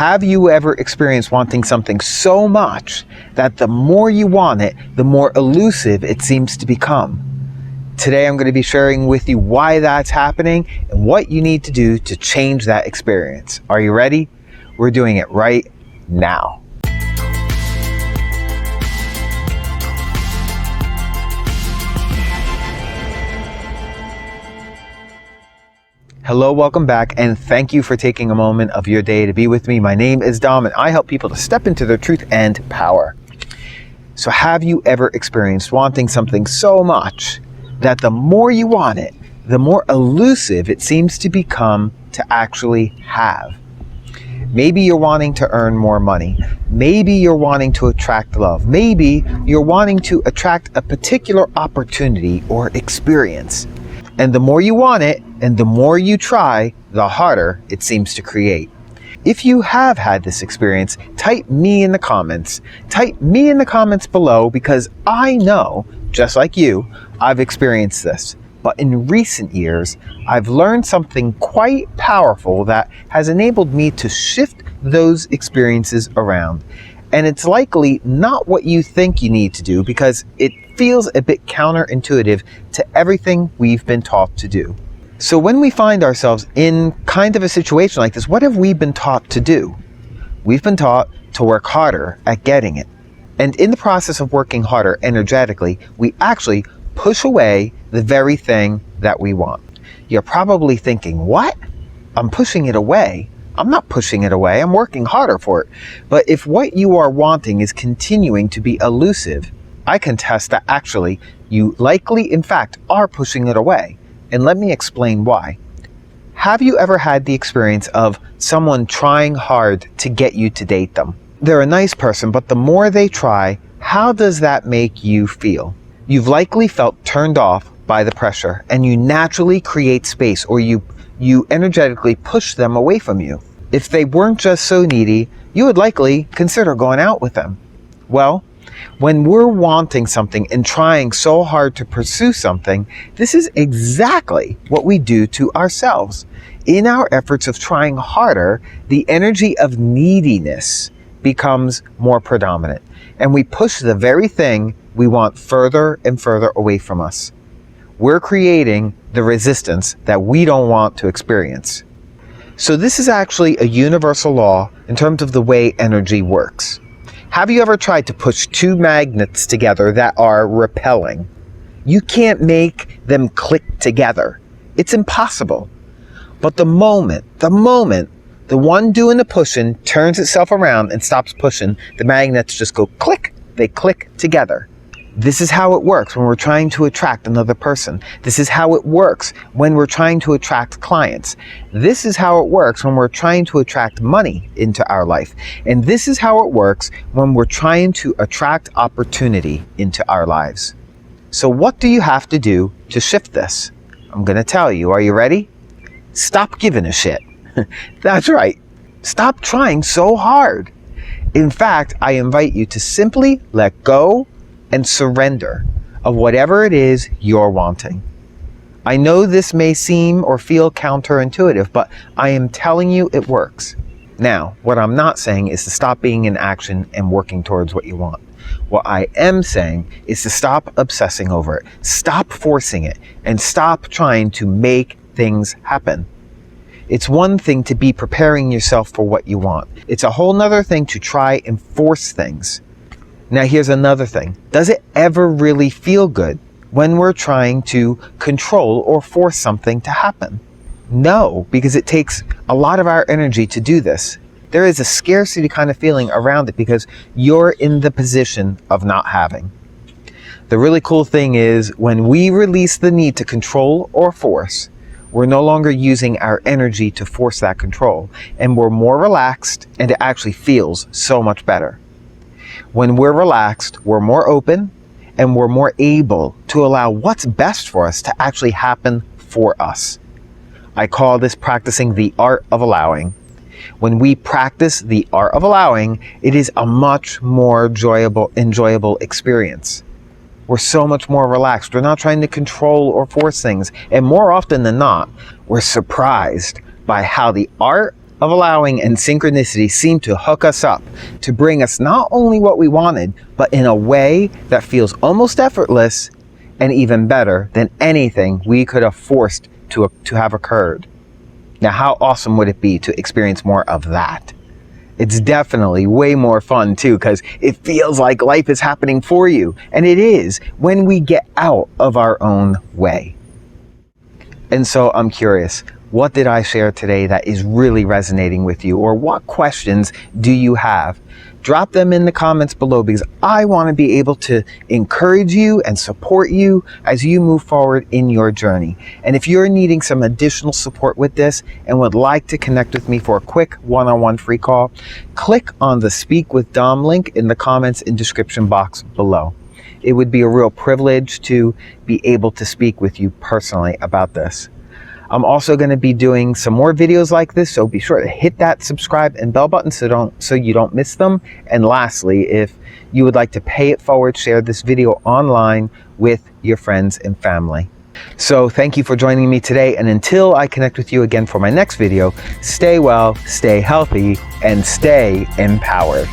Have you ever experienced wanting something so much that the more you want it, the more elusive it seems to become? Today I'm going to be sharing with you why that's happening and what you need to do to change that experience. Are you ready? We're doing it right now. Hello, welcome back, and thank you for taking a moment of your day to be with me. My name is Dom, and I help people to step into their truth and power. So have you ever experienced wanting something so much that the more you want it, the more elusive it seems to become to actually have? Maybe you're wanting to earn more money. Maybe you're wanting to attract love. Maybe you're wanting to attract a particular opportunity or experience. And the more you want it, and the more you try, the harder it seems to create. If you have had this experience, type me in the comments. Type me in the comments below, because I know, just like you, I've experienced this. But in recent years, I've learned something quite powerful that has enabled me to shift those experiences around. And it's likely not what you think you need to do, because it feels a bit counterintuitive to everything we've been taught to do. So when we find ourselves in kind of a situation like this, what have we been taught to do? We've been taught to work harder at getting it. And in the process of working harder energetically, we actually push away the very thing that we want. You're probably thinking, what? I'm pushing it away. I'm not pushing it away. I'm working harder for it. But if what you are wanting is continuing to be elusive, I can test that actually you likely, in fact, are pushing it away. And let me explain why. Have you ever had the experience of someone trying hard to get you to date them? They're a nice person, but the more they try, how does that make you feel? You've likely felt turned off by the pressure, and you naturally create space, or you energetically push them away from you. If they weren't just so needy, you would likely consider going out with them. Well, when we're wanting something and trying so hard to pursue something, this is exactly what we do to ourselves. In our efforts of trying harder, the energy of neediness becomes more predominant, and we push the very thing we want further and further away from us. We're creating the resistance that we don't want to experience. So this is actually a universal law in terms of the way energy works. Have you ever tried to push two magnets together that are repelling? You can't make them click together. It's impossible. But the moment the one doing the pushing turns itself around and stops pushing, the magnets just go click, they click together. This is how it works when we're trying to attract another person. This is how it works when we're trying to attract clients. This is how it works when we're trying to attract money into our life. And this is how it works when we're trying to attract opportunity into our lives. So what do you have to do to shift this? I'm going to tell you. Are you ready? Stop giving a shit. That's right. Stop trying so hard. In fact, I invite you to simply let go and surrender of whatever it is you're wanting. I know this may seem or feel counterintuitive, but I am telling you it works. Now, what I'm not saying is to stop being in action and working towards what you want. What I am saying is to stop obsessing over it, stop forcing it, and stop trying to make things happen. It's one thing to be preparing yourself for what you want. It's a whole nother thing to try and force things. Now here's another thing. Does it ever really feel good when we're trying to control or force something to happen? No, because it takes a lot of our energy to do this. There is a scarcity kind of feeling around it because you're in the position of not having. The really cool thing is when we release the need to control or force, we're no longer using our energy to force that control, and we're more relaxed, and it actually feels so much better. When we're relaxed, we're more open, and we're more able to allow what's best for us to actually happen for us. I call this practicing the art of allowing. When we practice the art of allowing, it is a much more enjoyable experience. We're so much more relaxed. We're not trying to control or force things. And more often than not, we're surprised by how the art of allowing and synchronicity seem to hook us up to bring us not only what we wanted, but in a way that feels almost effortless and even better than anything we could have forced to have occurred. Now, how awesome would it be to experience more of that? It's definitely way more fun too, because it feels like life is happening for you. And it is when we get out of our own way. And so I'm curious, what did I share today that is really resonating with you? Or what questions do you have? Drop them in the comments below, because I want to be able to encourage you and support you as you move forward in your journey. And if you're needing some additional support with this and would like to connect with me for a quick one-on-one free call, click on the Speak with Dom link in the comments and description box below. It would be a real privilege to be able to speak with you personally about this. I'm also going to be doing some more videos like this, so be sure to hit that subscribe and bell button so you don't miss them. And lastly, if you would like to pay it forward, share this video online with your friends and family. So thank you for joining me today, and until I connect with you again for my next video, stay well, stay healthy, and stay empowered.